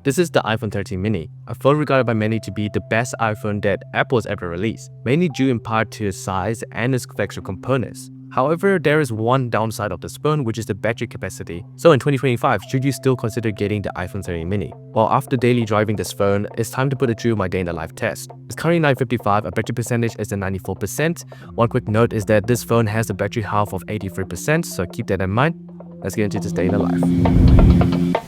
This is the iPhone 13 mini, a phone regarded by many to be the best iPhone that Apple's ever released, mainly due in part to its size and its flagship components. However, there is one downside of this phone, which is the battery capacity. So in 2025, should you still consider getting the iPhone 13 mini? Well, after daily driving this phone, it's time to put it through my day in the life test. It's currently 955, a battery percentage is at 94%. One quick note is that this phone has a battery health of 83%, so keep that in mind. Let's get into this day in the life.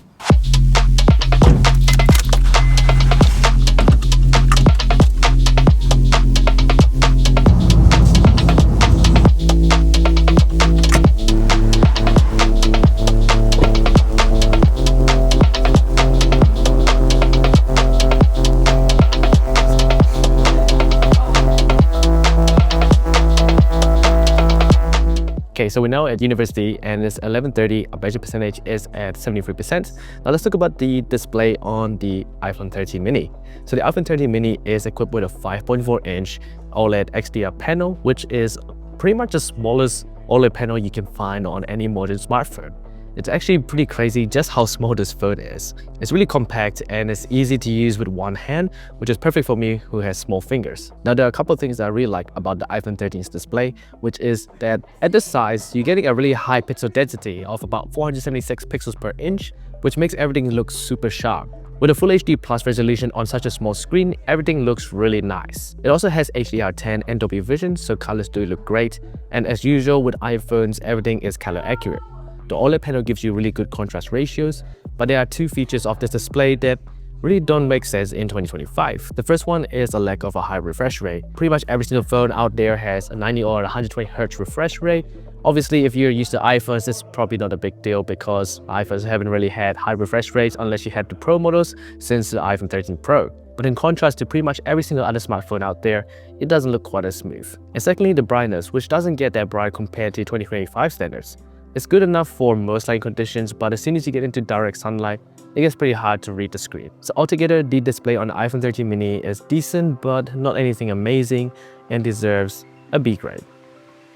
Okay, so we're now at university and it's 11:30, our battery percentage is at 73%. Now let's talk about the display on the iPhone 13 mini. So the iPhone 13 mini is equipped with a 5.4-inch OLED XDR panel, which is pretty much the smallest OLED panel you can find on any modern smartphone. It's actually pretty crazy just how small this phone is. It's really compact and it's easy to use with one hand, which is perfect for me who has small fingers. Now there are a couple of things that I really like about the iPhone 13's display, which is that at this size, you're getting a really high pixel density of about 476 pixels per inch, which makes everything look super sharp. With a Full HD Plus resolution on such a small screen, everything looks really nice. It also has HDR10 and Dolby Vision, so colors do look great. And as usual with iPhones, everything is color accurate. The OLED panel gives you really good contrast ratios, but there are two features of this display that really don't make sense in 2025. The first one is a lack of a high refresh rate. Pretty much every single phone out there has a 90 or 120 Hz refresh rate. Obviously, if you're used to iPhones, it's probably not a big deal because iPhones haven't really had high refresh rates unless you had the Pro models since the iPhone 13 Pro. But in contrast to pretty much every single other smartphone out there, it doesn't look quite as smooth. And secondly, the brightness, which doesn't get that bright compared to 2025 standards. It's good enough for most lighting conditions, but as soon as you get into direct sunlight, it gets pretty hard to read the screen. So altogether, the display on the iPhone 13 mini is decent, but not anything amazing and deserves a B grade.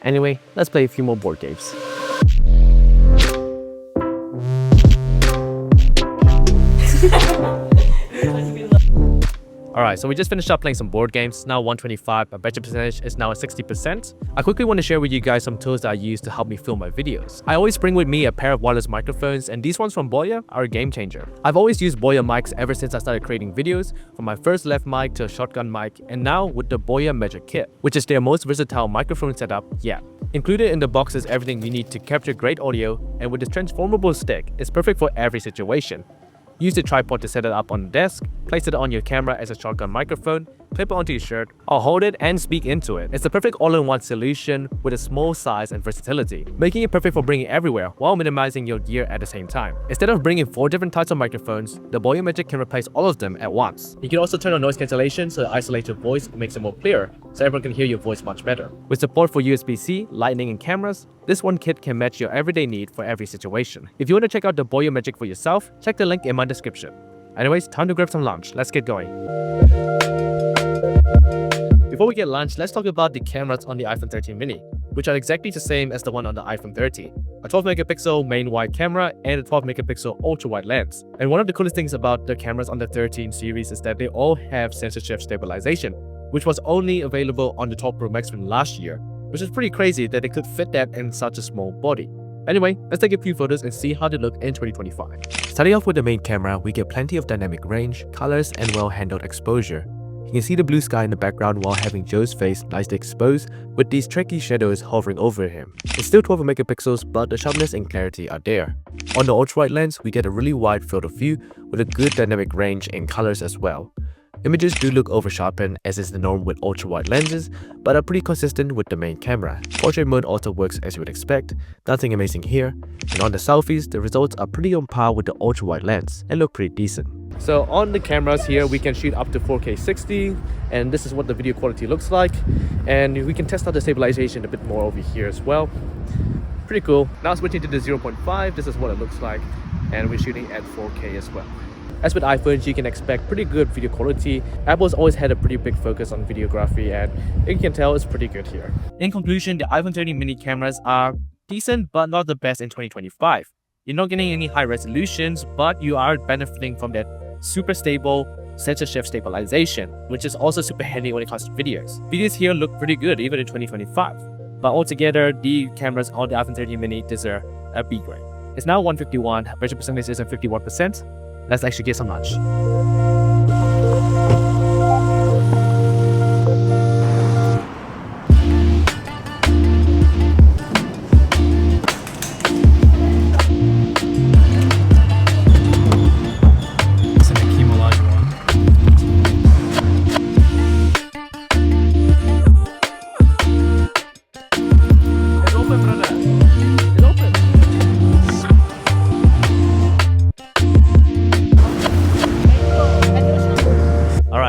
Anyway, let's play a few more board games. Alright, so we just finished up playing some board games. Now 125, my battery percentage is now at 60%. I quickly want to share with you guys some tools that I use to help me film my videos. I always bring with me a pair of wireless microphones, and these ones from Boya are a game changer. I've always used Boya mics ever since I started creating videos, from my first left mic to a shotgun mic, and now with the Boya Magic Kit, which is their most versatile microphone setup yet. Included in the box is everything you need to capture great audio, and with this transformable stick, it's perfect for every situation. Use the tripod to set it up on the desk, place it on your camera as a shotgun microphone, clip it onto your shirt, or hold it and speak into it. It's the perfect all-in-one solution with a small size and versatility, making it perfect for bringing everywhere while minimizing your gear at the same time. Instead of bringing 4 different types of microphones, the Boya Magic can replace all of them at once. You can also turn on noise cancellation so it isolates your voice and makes it more clear, so everyone can hear your voice much better. With support for USB-C, lightning, and cameras, this one kit can match your everyday need for every situation. If you want to check out the Boya Magic for yourself, check the link in my description. Anyways, time to grab some lunch. Let's get going. Before we get lunch, let's talk about the cameras on the iPhone 13 mini, which are exactly the same as the one on the iPhone 13. A 12 megapixel main wide camera and a 12 megapixel ultra wide lens. And one of the coolest things about the cameras on the 13 series is that they all have sensor shift stabilization, which was only available on the 12 Pro Max from last year, which is pretty crazy that they could fit that in such a small body. Anyway, let's take a few photos and see how they look in 2025. Starting off with the main camera, we get plenty of dynamic range, colors, and well-handled exposure. You can see the blue sky in the background while having Joe's face nicely exposed with these tricky shadows hovering over him. It's still 12 megapixels, but the sharpness and clarity are there. On the ultra-wide lens, we get a really wide field of view with a good dynamic range in colors as well. Images do look over-sharpened as is the norm with ultra-wide lenses, but are pretty consistent with the main camera. Portrait mode also works as you would expect, nothing amazing here. And on the selfies, the results are pretty on par with the ultra-wide lens and look pretty decent. So on the cameras here, we can shoot up to 4K 60, and this is what the video quality looks like. And we can test out the stabilization a bit more over here as well. Pretty cool. Now switching to the 0.5, this is what it looks like, and we're shooting at 4K as well. As with iPhones, you can expect pretty good video quality. Apple's always had a pretty big focus on videography, and you can tell it's pretty good here. In conclusion, the iPhone 13 mini cameras are decent but not the best in 2025. You're not getting any high resolutions, but you are benefiting from that super stable sensor shift stabilization, which is also super handy when it comes to videos. Videos here look pretty good even in 2025. But altogether, the cameras on the iPhone 13 mini deserve a B grade. It's now 151, battery percentage is at 51%. Let's actually get some lunch.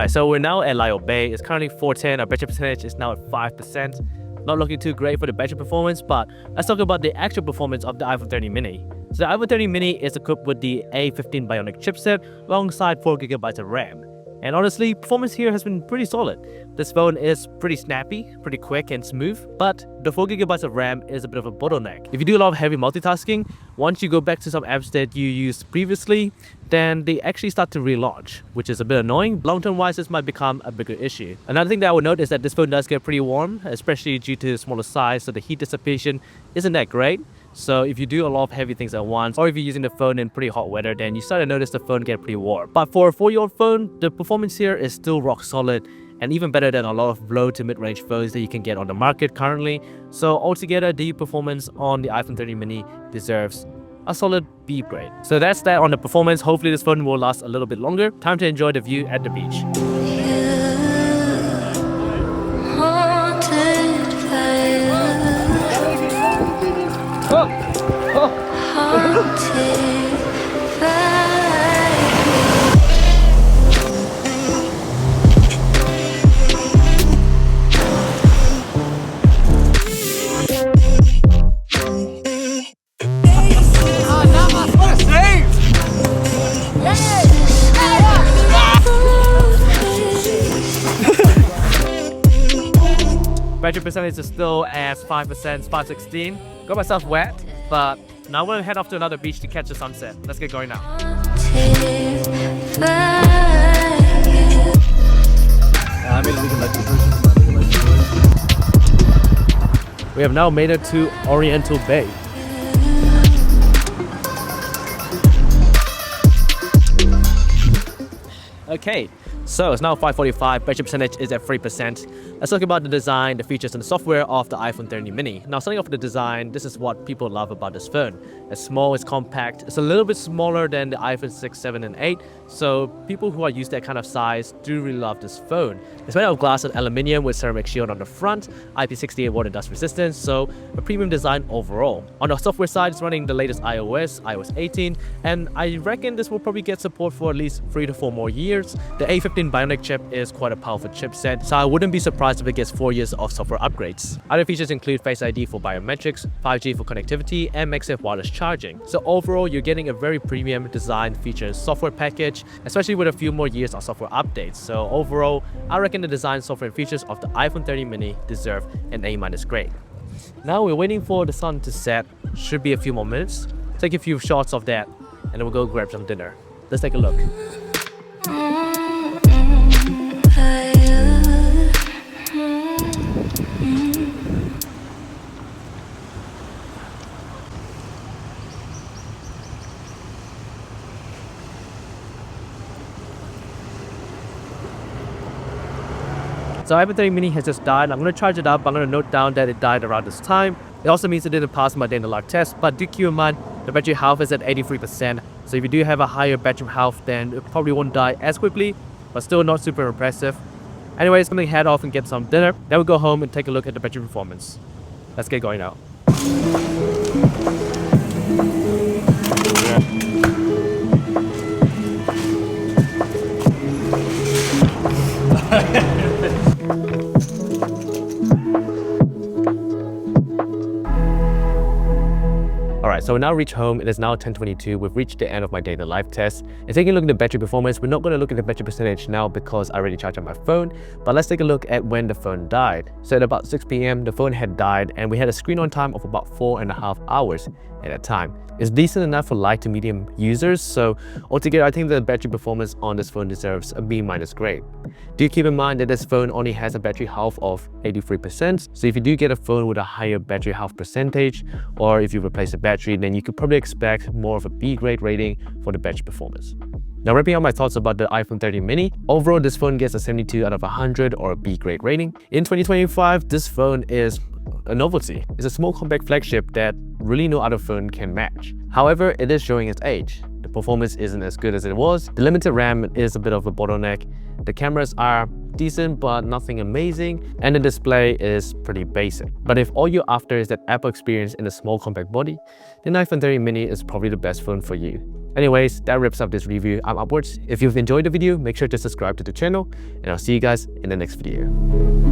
So we're now at Lyle Bay. It's currently 410. Our battery percentage is now at 5%. Not looking too great for the battery performance, but let's talk about the actual performance of the iPhone 13 mini. So the iPhone 13 mini is equipped with the A15 Bionic chipset alongside 4GB of RAM. And honestly, performance here has been pretty solid. This phone is pretty snappy, pretty quick and smooth, but the 4GB of RAM is a bit of a bottleneck. If you do a lot of heavy multitasking, once you go back to some apps that you used previously, then they actually start to relaunch, which is a bit annoying. Long-term wise, this might become a bigger issue. Another thing that I would note is that this phone does get pretty warm, especially due to the smaller size, so the heat dissipation isn't that great. So if you do a lot of heavy things at once, or if you're using the phone in pretty hot weather, then you start to notice the phone get pretty warm. But for a 4-year-old phone, the performance here is still rock solid and even better than a lot of low to mid-range phones that you can get on the market currently. So altogether, the performance on the iPhone 13 mini deserves a solid B grade. So that's that on the performance. Hopefully this phone will last a little bit longer. Time to enjoy the view at the beach. Battery percentage is still at 5%, 516. Got myself wet, but now we'll head off to another beach to catch the sunset. Let's get going now. We have now made it to Oriental Bay. Okay, so it's now 5:45, battery percentage is at 3%. Let's talk about the design, the features and the software of the iPhone 13 mini. Now starting off with the design, this is what people love about this phone. It's small, it's compact, it's a little bit smaller than the iPhone 6, 7 and 8. So people who are used to that kind of size do really love this phone. It's made out of glass and aluminium with ceramic shield on the front, IP68 water dust resistance, so a premium design overall. On the software side, it's running the latest iOS 18, and I reckon this will probably get support for at least 3 to 4 more years. The A15 Bionic chip is quite a powerful chipset, so I wouldn't be surprised if it gets 4 years of software upgrades. Other features include Face ID for biometrics, 5G for connectivity, and MagSafe wireless charging. So overall, you're getting a very premium design feature software package, especially with a few more years of software updates. So overall, I reckon the design, software, and features of the iPhone 13 mini deserve an A- grade. Now we're waiting for the sun to set. Should be a few more minutes. Take a few shots of that, and then we'll go grab some dinner. Let's take a look. So iPhone 13 mini has just died. I'm going to charge it up. I'm going to note down that it died around this time. It also means it didn't pass my day in the life test, but do keep in mind the battery health is at 83%. So if you do have a higher battery health, then it probably won't die as quickly, but still not super impressive. Anyways, I'm going to head off and get some dinner. Then we'll go home and take a look at the battery performance. Let's get going now. Alright, so we now reached home. It is now 10:22. We've reached the end of my day in the live test. And taking a look at the battery performance, we're not going to look at the battery percentage now because I already charged on my phone, but let's take a look at when the phone died. So at about 6 p.m, the phone had died and we had a screen on time of about 4.5 hours. at that time. It's decent enough for light to medium users, so altogether I think the battery performance on this phone deserves a B- grade. Do keep in mind that this phone only has a battery health of 83%, so if you do get a phone with a higher battery health percentage, or if you replace the battery, then you could probably expect more of a B grade rating for the battery performance. Now, wrapping up my thoughts about the iPhone 13 mini, overall this phone gets a 72 out of 100 or a B grade rating. In 2025, this phone is a novelty. It's a small compact flagship that really no other phone can match. However, it is showing its age. The performance isn't as good as it was. The limited RAM is a bit of a bottleneck. The cameras are decent but nothing amazing, and the display is pretty basic. But if all you're after is that Apple experience in a small compact body, then iPhone 13 mini is probably the best phone for you. Anyways, that wraps up this review. I'm Upwards. If you've enjoyed the video, make sure to subscribe to the channel, and I'll see you guys in the next video.